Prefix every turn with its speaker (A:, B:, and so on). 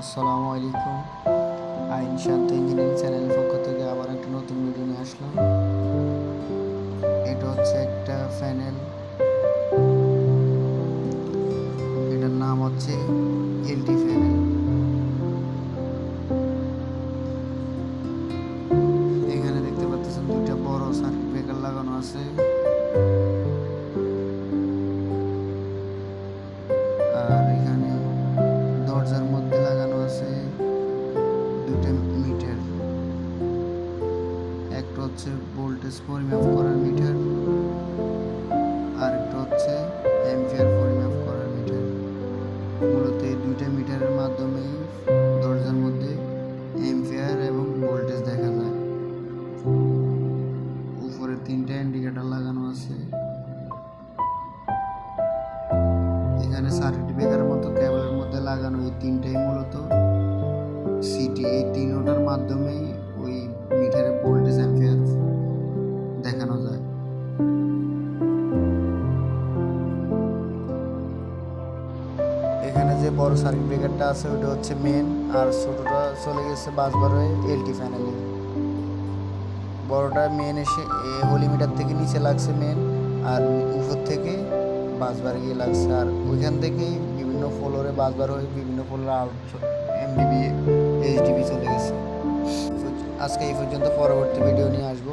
A: আসসালামু আলাইকুম। আইন শান্তি ইঞ্জিনিয়ারিং চ্যানেলের পক্ষ থেকে আবার একটা নতুন ভিডিও নিয়ে আসলাম। এটা হচ্ছে একটা প্যানেল, এটার নাম হচ্ছে এলটি প্যানেল। এখানে দেখতে পাচ্ছেন দুইটা বড় সার্কিট ব্রেকার লাগানো আছে, আর এখানে দরজার মধ্যে লাগানো আছে দুইটা মিটার। একটা হচ্ছে ভোল্টেজ পরিমাপ করার মিটার, আর একটা হচ্ছে অ্যাম্পিয়ার পরিমাপ করার মিটার। মূলত এই দুইটা মিটারের মাধ্যমেই দরজার মধ্যে অ্যাম্পিয়ার এবং ভোল্টেজ দেখা যায়। উপরে তিনটা ইন্ডিকেটর লাগানো আছে। এখানে সার্কিট ব্রেকারের মতো কেবলের মধ্যে লাগানো এই তিনটাই মূলত সিটি। এই তিনটার মাধ্যমেই ওই মিটারের ভোল্টেজ অ্যাম্পিয়ার দেখানো যায়। এখানে যে বড় সার্কিট ব্রেকারটা আছে ওটা হচ্ছে মেন, আর ছোটটা চলে গেছে বাসবার হয়ে এলটি প্যানেলে। বড়টা মেন এসে হোলি মিটার থেকে নিচে লাগছে মেন, আর উপর থেকে বাসবার গিয়ে লাগছে, আর ওইখান থেকেই বিভিন্ন ফ্লোরে বাসবার হয়ে বিভিন্ন ফ্লোরে আউট এমডিবি এইচডিবি চলে গেছে। আজকে এই পর্যন্ত, পরবর্তী ভিডিও নিয়ে আসবো।